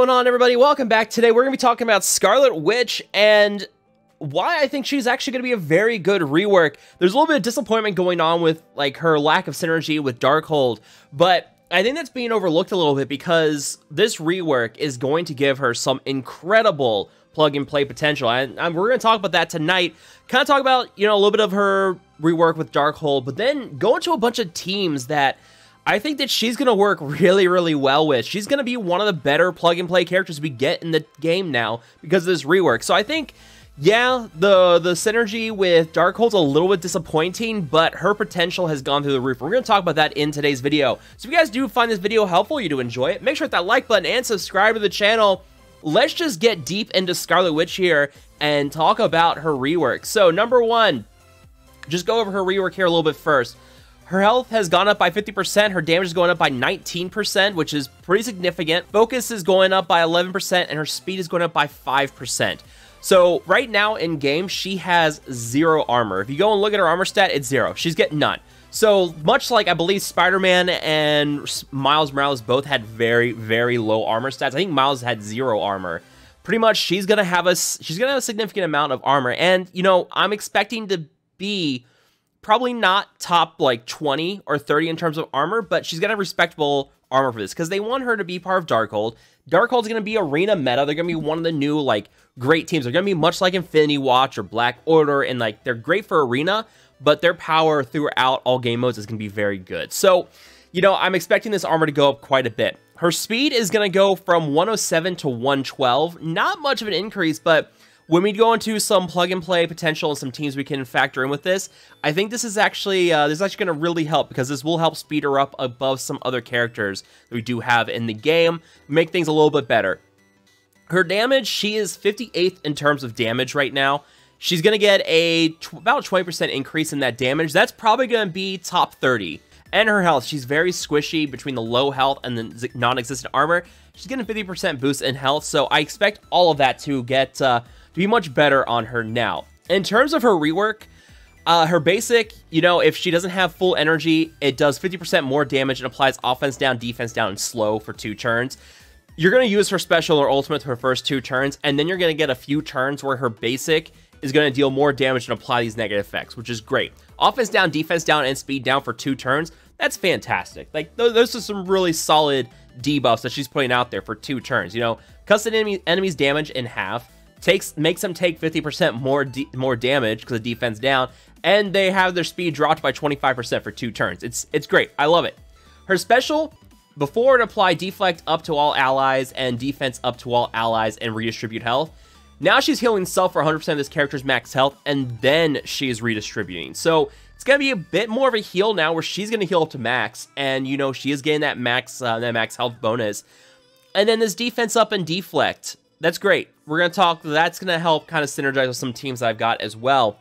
going on, everybody? Welcome back. Today we're going to be talking about Scarlet Witch and why I think she's actually going to be a very good rework. There's a little bit of disappointment going on with like her lack of synergy with Darkhold, but I think that's being overlooked a little bit because this rework is going to give her some incredible plug-and-play potential, and we're going to talk about that tonight. Kind of talk about, you know, a little bit of her rework with Darkhold, but then go into a bunch of teams that I think that she's going to work really, really well with. She's going to be one of the better plug-and-play characters we get in the game now because of this rework. So I think, yeah, the synergy with Darkhold's a little bit disappointing, but her potential has gone through the roof. We're going to talk about that in today's video. So if you guys do find this video helpful, you do enjoy it, make sure to hit that like button and subscribe to the channel. Let's just get deep into Scarlet Witch here and talk about her rework. So number one, just go over her rework here a little bit first. Her health has gone up by 50%, her damage is going up by 19%, which is pretty significant. Focus is going up by 11%, and her speed is going up by 5%. So right now in game, she has 0 armor. If you go and look at her armor stat, it's 0. She's getting none. So much like I believe Spider-Man and Miles Morales both had very, very low armor stats. I think Miles had 0 armor. Pretty much she's gonna have a significant amount of armor, and you know, I'm expecting to be probably not top like 20 or 30 in terms of armor, but she's gonna have respectable armor for this because they want her to be part of Darkhold. Darkhold's gonna be arena meta. They're gonna be one of the new like great teams. They're gonna be much like Infinity Watch or Black Order, and like they're great for arena, but their power throughout all game modes is gonna be very good. So, you know, I'm expecting this armor to go up quite a bit. Her speed is gonna go from 107 to 112. Not much of an increase, but when we go into some plug-and-play potential and some teams we can factor in with this, I think this is actually going to really help because this will help speed her up above some other characters that we do have in the game, make things a little bit better. Her damage, she is 58th in terms of damage right now. She's going to get about a 20% increase in that damage. That's probably going to be top 30. And her health, she's very squishy between the low health and the non-existent armor. She's getting a 50% boost in health, so I expect all of that to get to be much better on her now. In terms of her rework, her basic, you know, if she doesn't have full energy, it does 50% more damage and applies offense down, defense down, and slow for 2 turns. You're going to use her special or ultimate for her first 2 turns, and then you're going to get a few turns where her basic is going to deal more damage and apply these negative effects, which is great. Offense down, defense down, and speed down for 2 turns. That's fantastic. Like, those are some really solid debuffs that she's putting out there for 2 turns. You know, cuts an enemy's damage in half, makes them take 50% more damage because of defense down, and they have their speed dropped by 25% for 2 turns. It's great. I love it. Her special, before it apply deflect up to all allies and defense up to all allies and redistribute health. Now she's healing self for 100% of this character's max health, and then she is redistributing. So it's going to be a bit more of a heal now where she's going to heal up to max, and you know, she is getting that max health bonus. And then this defense up and deflect. That's great. We're going to talk, that's going to help kind of synergize with some teams I've got as well.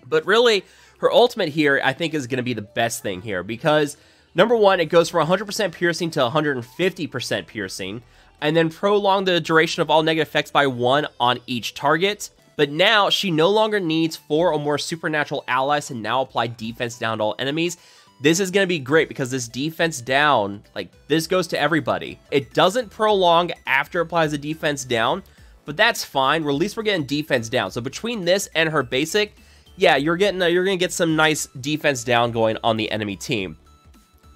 But really, her ultimate here, I think, is going to be the best thing here. Because, number one, it goes from 100% piercing to 150% piercing. And then prolong the duration of all negative effects by 1 on each target. But now, she no longer needs 4 or more supernatural allies to now apply defense down to all enemies. This is going to be great because this defense down, like, this goes to everybody. It doesn't prolong after it applies the defense down, but that's fine. At least we're getting defense down. So between this and her basic, yeah, you're going to get some nice defense down going on the enemy team.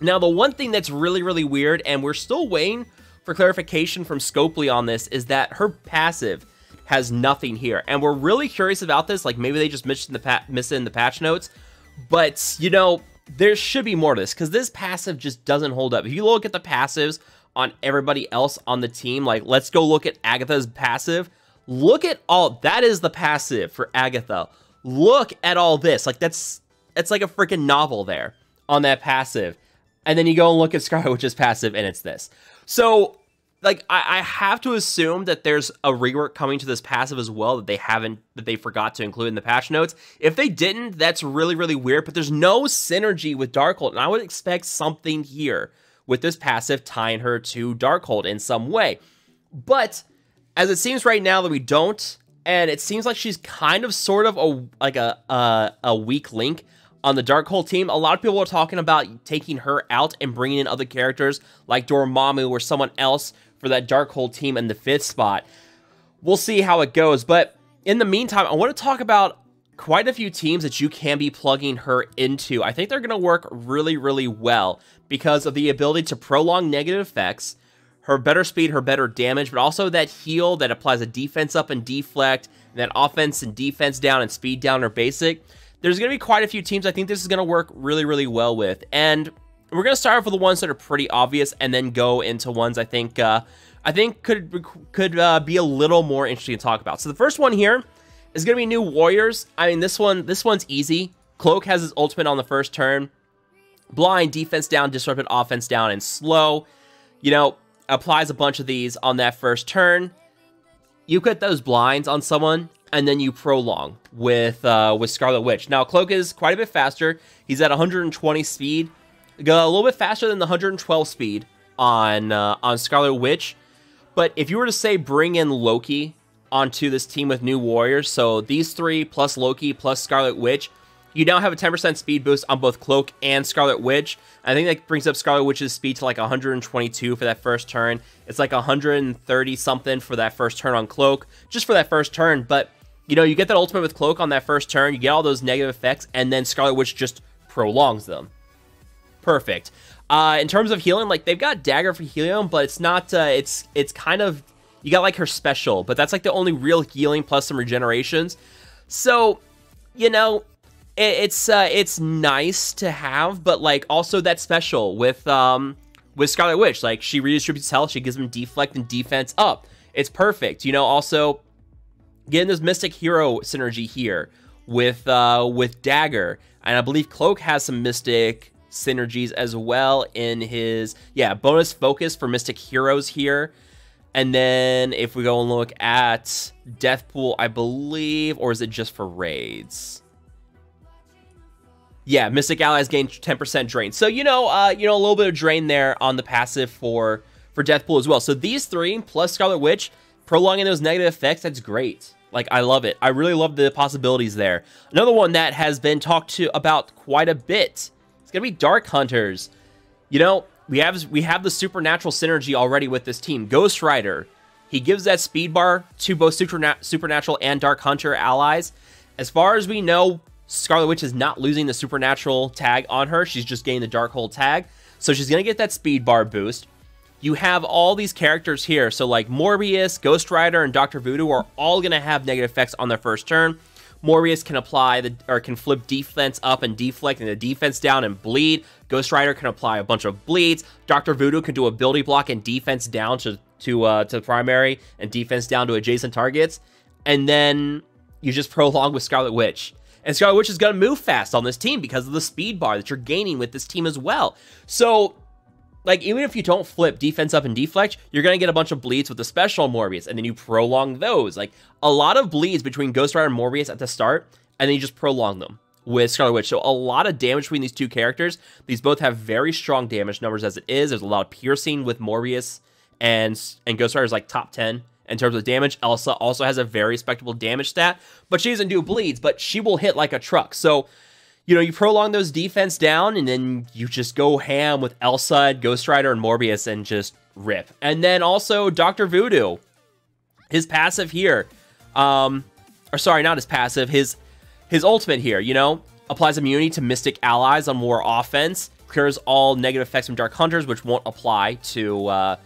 Now, the one thing that's really, really weird, and we're still waiting for clarification from Scopely on this, is that her passive has nothing here. And we're really curious about this. Like, maybe they just missed it in the patch notes. But, you know, there should be more to this because this passive just doesn't hold up. If you look at the passives on everybody else on the team, like let's go look at Agatha's passive. Look at all, that is the passive for Agatha. Look at all this. Like it's like a freaking novel there on that passive. And then you go and look at Scarlet Witch's passive and it's this. So like I have to assume that there's a rework coming to this passive as well that they forgot to include in the patch notes. If they didn't, that's really, really weird, but there's no synergy with Darkhold, and I would expect something here with this passive tying her to Darkhold in some way. But as it seems right now that we don't, and it seems like she's kind of sort of a weak link, on the Darkhold team. A lot of people are talking about taking her out and bringing in other characters like Dormammu or someone else for that Darkhold team in the 5th spot. We'll see how it goes, but in the meantime, I want to talk about quite a few teams that you can be plugging her into. I think they're going to work really, really well because of the ability to prolong negative effects, her better speed, her better damage, but also that heal that applies a defense up and deflect, and that offense and defense down and speed down are basic. There's going to be quite a few teams I think this is going to work really, really well with. And we're going to start off with the ones that are pretty obvious and then go into ones I think could be a little more interesting to talk about. So the first one here is going to be New Warriors. I mean, this one's easy. Cloak has his ultimate on the first turn. Blind, defense down, disrupted, offense down, and slow. You know, applies a bunch of these on that first turn. You put those blinds on someone, and then you prolong with Scarlet Witch. Now, Cloak is quite a bit faster. He's at 120 speed. Go a little bit faster than the 112 speed on Scarlet Witch. But if you were to say bring in Loki onto this team with New Warriors, so these three plus Loki plus Scarlet Witch, you now have a 10% speed boost on both Cloak and Scarlet Witch. I think that brings up Scarlet Witch's speed to like 122 for that first turn. It's like 130 something for that first turn on Cloak, just for that first turn. But, you know, you get that ultimate with Cloak on that first turn, you get all those negative effects, and then Scarlet Witch just prolongs them. Perfect. In terms of healing, like, they've got Dagger for healing, but it's not, it's kind of, you got, like, her special, but that's, like, the only real healing plus some regenerations. So, you know, it's nice to have, but, like, also that special with Scarlet Witch. Like, she redistributes health, she gives them deflect and defense up. It's perfect. You know, also, getting this Mystic Hero synergy here with Dagger, and I believe Cloak has some Mystic synergies as well in his, yeah, bonus focus for Mystic Heroes here. And then if we go and look at Deathpool, I believe, or is it just for raids? Yeah, Mystic Allies gain 10% drain. So, you know, a little bit of drain there on the passive for Deathpool as well. So these three plus Scarlet Witch prolonging those negative effects, that's great. Like, I love it. I really love the possibilities there. Another one that has been talked about quite a bit, gonna be Dark Hunters. You know, we have the supernatural synergy already with this team. Ghost Rider, he gives that speed bar to both supernatural and Dark Hunter allies. As far as we know, Scarlet Witch is not losing the supernatural tag on her. She's just getting the Darkhold tag, so she's gonna get that speed bar boost. You have all these characters here, so like Morbius, Ghost Rider, and Dr. Voodoo are all gonna have negative effects on their first turn. Morbius can can flip defense up and deflect and the defense down and bleed. Ghost Rider can apply a bunch of bleeds. Dr. Voodoo can do ability block and defense down to primary and defense down to adjacent targets. And then you just prolong with Scarlet Witch. And Scarlet Witch is going to move fast on this team because of the speed bar that you're gaining with this team as well. So, like, even if you don't flip defense up and deflect, you're going to get a bunch of bleeds with the special Morbius, and then you prolong those. Like, a lot of bleeds between Ghost Rider and Morbius at the start, and then you just prolong them with Scarlet Witch. So a lot of damage between these two characters. These both have very strong damage numbers as it is. There's a lot of piercing with Morbius, and Ghost Rider is like top 10 in terms of damage. Elsa also has a very respectable damage stat, but she doesn't do bleeds, but she will hit like a truck. So, you know, you prolong those defense down, and then you just go ham with Elsa, Ghost Rider, and Morbius and just rip. And then also Dr. Voodoo. His passive here, or sorry, not his passive, his ultimate here, you know, applies immunity to Mystic allies on more offense, clears all negative effects from Dark Hunters, which won't apply to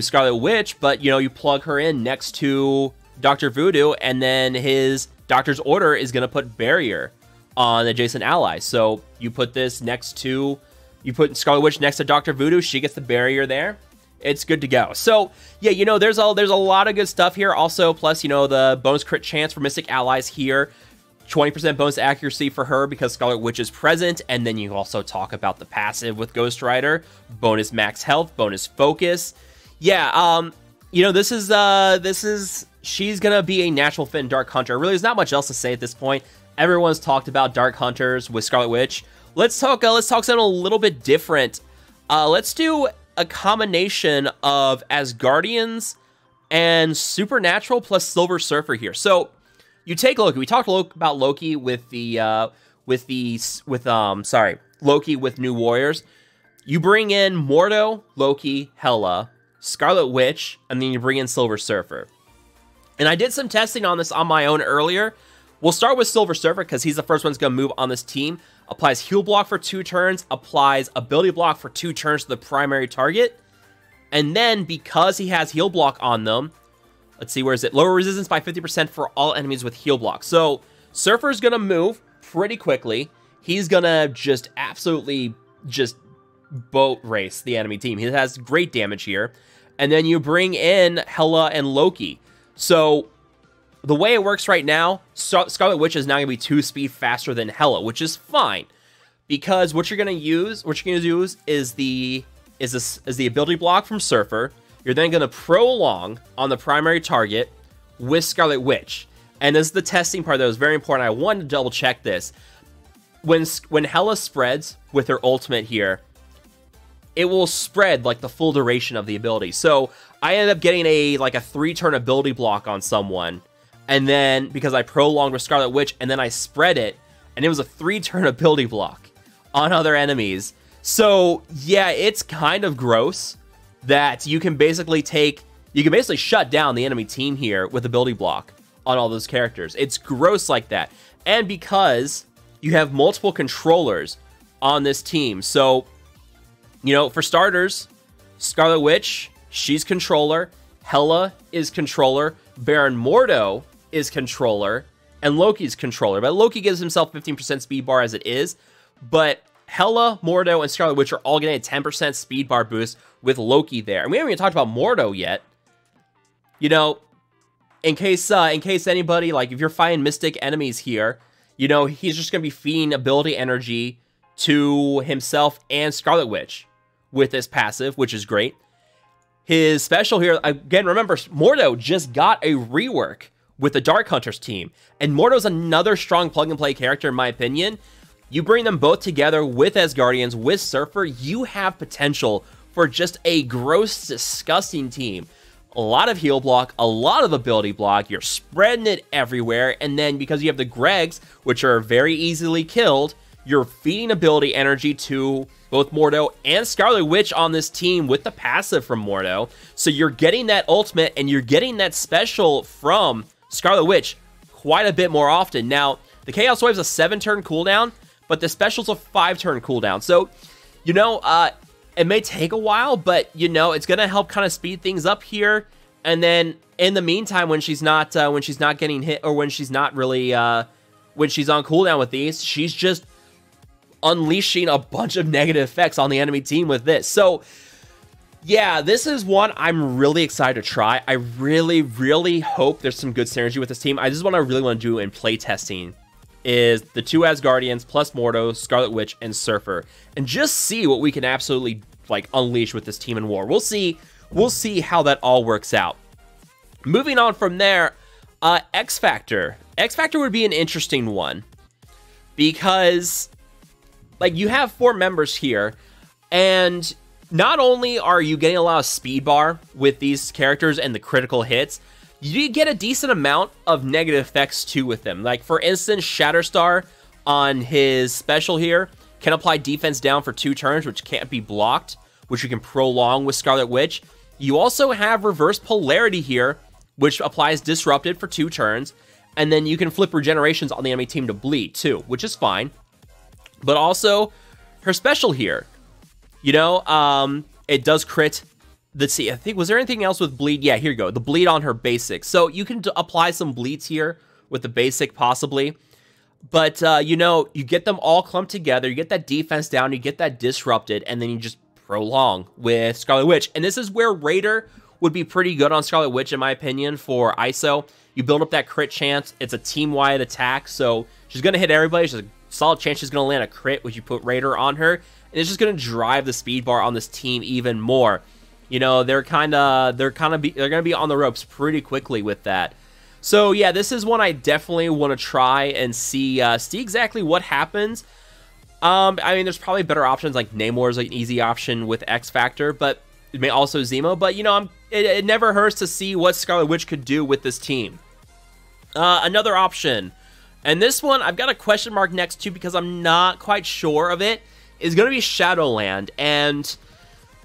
Scarlet Witch, but, you know, you plug her in next to Dr. Voodoo, and then his Doctor's Order is going to put Barrier on adjacent allies. So you put this next to, you put Scarlet Witch next to Dr. Voodoo, she gets the barrier there. It's good to go. So yeah, you know, there's a lot of good stuff here. Also, plus, you know, the bonus crit chance for Mystic allies here, 20% bonus accuracy for her because Scarlet Witch is present. And then you also talk about the passive with Ghost Rider, bonus max health, bonus focus. Yeah, you know, this is she's gonna be a natural fit in Dark Hunter. Really, there's not much else to say at this point. Everyone's talked about Dark Hunters with Scarlet Witch. Let's talk something a little bit different. Let's do a combination of Asgardians and Supernatural plus Silver Surfer here. So you take Loki. We talked about Loki with the with Loki with New Warriors. You bring in Mordo, Loki, Hela, Scarlet Witch, and then you bring in Silver Surfer. And I did some testing on this on my own earlier. We'll start with Silver Surfer because he's the first one that's going to move on this team. Applies heal block for 2 turns, applies ability block for 2 turns to the primary target. And then, because he has heal block on them, let's see, where is it? Lower resistance by 50% for all enemies with heal block. So, Surfer's going to move pretty quickly. He's going to just absolutely just boat race the enemy team. He has great damage here. And then you bring in Hela and Loki. So, the way it works right now, Scarlet Witch is now going to be 2 speed faster than Hela, which is fine. Because what you're going to use, is the ability block from Surfer. You're then going to prolong on the primary target with Scarlet Witch. And this is the testing part that was very important. I wanted to double check this. When Hela spreads with her ultimate here, it will spread like the full duration of the ability. So I ended up getting a 3-turn ability block on someone. And then, because I prolonged with Scarlet Witch, and then I spread it, and it was a 3-turn ability block on other enemies. So, yeah, it's kind of gross that you can basically shut down the enemy team here with ability block on all those characters. It's gross like that. And because you have multiple controllers on this team. So, you know, for starters, Scarlet Witch, she's controller. Hela is controller. Baron Mordo is controller. And Loki's controller. But Loki gives himself 15% speed bar as it is. But Hela, Mordo, and Scarlet Witch are all getting a 10% speed bar boost with Loki there. And we haven't even talked about Mordo yet. You know, in case anybody, like, if you're fighting Mystic enemies here, you know, he's just going to be feeding ability energy to himself and Scarlet Witch with this passive, which is great. His special here, again, remember, Mordo just got a rework with the Dark Hunters team. And Mordo's another strong plug-and-play character, in my opinion. You bring them both together with Asgardians, with Surfer, you have potential for just a gross, disgusting team. A lot of heal block, a lot of ability block, you're spreading it everywhere, and then because you have the Gregs, which are very easily killed, you're feeding ability energy to both Mordo and Scarlet Witch on this team with the passive from Mordo. So you're getting that ultimate and you're getting that special from Scarlet Witch quite a bit more often. Now, the Chaos Wave's a 7-turn cooldown, but the special's a 5-turn cooldown. So, you know, it may take a while, but, you know, it's going to help kind of speed things up here. And then, in the meantime, when she's not getting hit, or when she's not really, when she's on cooldown with these, she's just unleashing a bunch of negative effects on the enemy team with this. So, yeah, this is one I'm really excited to try. I really, really hope there's some good synergy with this team. I just really want to do in play testing is the 2 Asgardians plus Mordo, Scarlet Witch, and Surfer, and just see what we can absolutely like unleash with this team in war. We'll see how that all works out. Moving on from there, XFactor. XFactor would be an interesting one because, like, you have 4 members here, and not only are you getting a lot of speed bar with these characters and the critical hits, you get a decent amount of negative effects too with them. Like, for instance, Shatterstar on his special here can apply defense down for 2 turns, which can't be blocked, which you can prolong with Scarlet Witch. You also have Reverse Polarity here, which applies Disrupted for 2 turns, and then you can flip regenerations on the enemy team to bleed too, which is fine. But also, her special here, you know, it does crit. Let's see, I think, was there anything else with bleed? Yeah, here you go, the bleed on her basic. So you can apply some bleeds here with the basic, possibly. But, you know, you get them all clumped together, you get that defense down, you get that disrupted, and then you just prolong with Scarlet Witch. And this is where Raider would be pretty good on Scarlet Witch, in my opinion, for ISO. You build up that crit chance, it's a team-wide attack, so she's going to hit everybody. She's a solid chance she's going to land a crit when you put Raider on her, and it's just going to drive the speed bar on this team even more. You know, they're going to be on the ropes pretty quickly with that. So yeah, this is one I definitely want to try and see exactly what happens. I mean, there's probably better options, like Namor is an easy option with XFactor, but it may also Zemo. But you know, it never hurts to see what Scarlet Witch could do with this team. Another option And this one, I've got a question mark next to because I'm not quite sure of it, is going to be Shadowland. And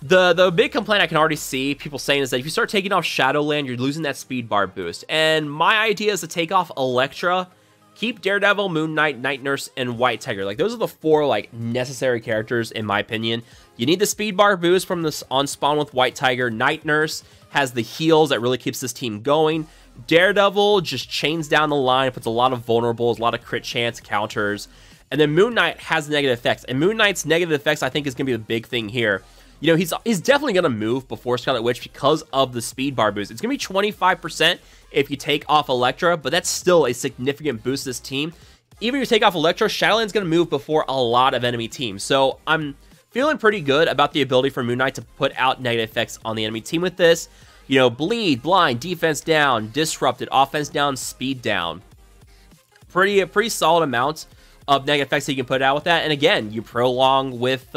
the big complaint I can already see people saying is that if you start taking off Shadowland, you're losing that speed bar boost. And my idea is to take off Elektra, keep Daredevil, Moon Knight, Night Nurse, and White Tiger. Like, those are the 4, like, necessary characters, in my opinion. You need the speed bar boost from this on spawn with White Tiger. Night Nurse has the heals that really keeps this team going. Daredevil just chains down the line, puts a lot of vulnerables, a lot of crit chance counters. And then Moon Knight has negative effects. And Moon Knight's negative effects, I think, is going to be the big thing here. You know, he's definitely going to move before Scarlet Witch because of the speed bar boost. It's going to be 25% if you take off Elektra, but that's still a significant boost to this team. Even if you take off Elektra, Shadowland's going to move before a lot of enemy teams. So I'm feeling pretty good about the ability for Moon Knight to put out negative effects on the enemy team with this. You know, bleed, blind, defense down, disrupted, offense down, speed down. A pretty solid amount of negative effects that you can put out with that. And again, you prolong with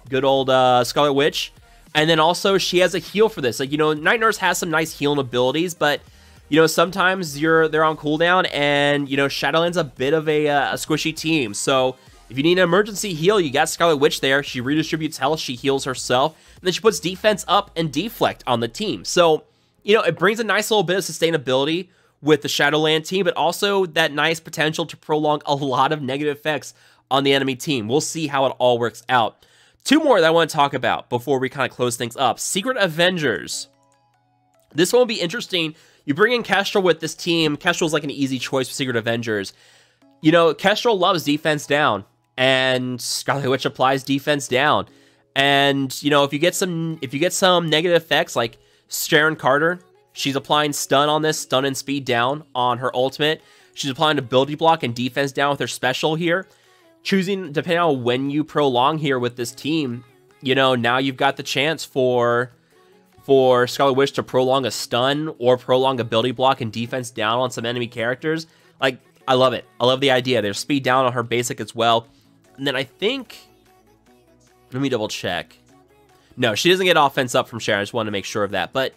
good old Scarlet Witch. And then also she has a heal for this. Like, you know, Night Nurse has some nice healing abilities, but you know, sometimes they're on cooldown, and you know, Shadowland's a bit of a squishy team. So if you need an emergency heal, you got Scarlet Witch there. She redistributes health, she heals herself, and then she puts defense up and deflect on the team. So, you know, it brings a nice little bit of sustainability with the Shadowland team, but also that nice potential to prolong a lot of negative effects on the enemy team. We'll see how it all works out. 2 more that I want to talk about before we kind of close things up. Secret Avengers. This one will be interesting. You bring in Kestrel with this team. Kestrel's like an easy choice for Secret Avengers. You know, Kestrel loves defense down, and Scarlet Witch applies defense down. And you know, if you get some negative effects like Sharon Carter, she's applying stun on this, stun and speed down on her ultimate. She's applying ability block and defense down with her special here. Choosing, depending on when you prolong here with this team, you know, now you've got the chance for Scarlet Witch to prolong a stun or prolong ability block and defense down on some enemy characters. Like, I love it. I love the idea. There's speed down on her basic as well. And then I think, let me double check. No, she doesn't get offense up from Sharon. I just wanted to make sure of that. But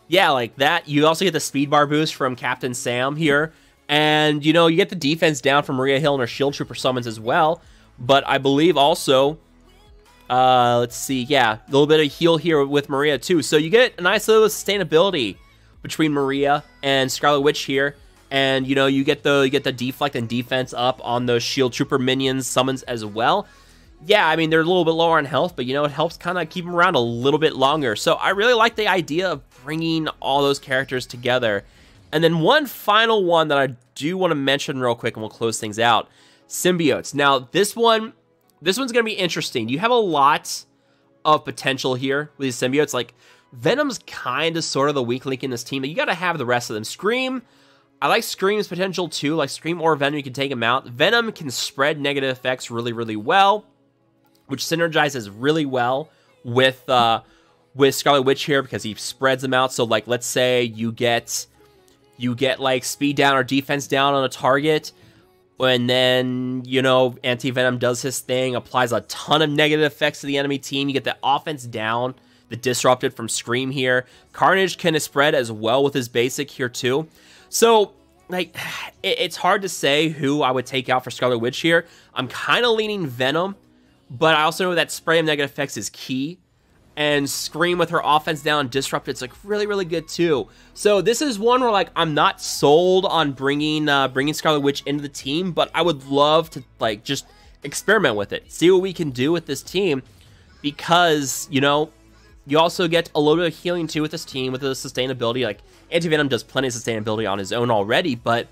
yeah, like that. You also get the speed bar boost from Captain Sam here. And, you know, you get the defense down from Maria Hill and her Shield Trooper summons as well. But I believe also, let's see, yeah, a little bit of heal here with Maria too. So you get a nice little sustainability between Maria and Scarlet Witch here. And, you know, you get the deflect and defense up on those Shield Trooper minions summons as well. Yeah, I mean, they're a little bit lower on health, but, you know, it helps kind of keep them around a little bit longer. So I really like the idea of bringing all those characters together. And then one final one that I do want to mention real quick, and we'll close things out. Symbiotes. Now, this one's going to be interesting. You have a lot of potential here with these symbiotes. Like, Venom's kind of sort of the weak link in this team, but you got to have the rest of them. Scream, I like Scream's potential too. Like, Scream or Venom, you can take him out. Venom can spread negative effects really, really well, which synergizes really well with Scarlet Witch here because he spreads them out. So, like, let's say you get like speed down or defense down on a target, and then, you know, Anti-Venom does his thing, applies a ton of negative effects to the enemy team. You get the offense down, the disrupted from Scream here. Carnage can spread as well with his basic here too. So, like, it's hard to say who I would take out for Scarlet Witch here. I'm kind of leaning Venom, but I also know that spray of negative effects is key. And Scream with her offense down, disrupted, it's like really, really good too. So this is one where, like, I'm not sold on bringing Scarlet Witch into the team, but I would love to, like, just experiment with it, see what we can do with this team, because, you know, you also get a little bit of healing too with this team with the sustainability. Like, Anti-Venom does plenty of sustainability on his own already, but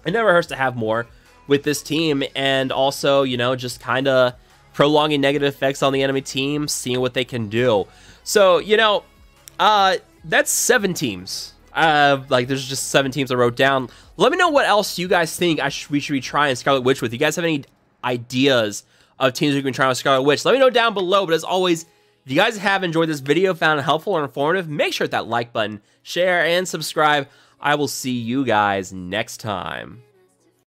it never hurts to have more with this team. And also, you know, just kind of prolonging negative effects on the enemy team, seeing what they can do. So, you know, that's 7 teams. Like, there's just 7 teams I wrote down. Let me know what else you guys think we should be trying Scarlet Witch with. You guys have any ideas of teams we can try with Scarlet Witch? Let me know down below. But as always, if you guys have enjoyed this video, found it helpful or informative, make sure to hit that like button, share, and subscribe. I will see you guys next time.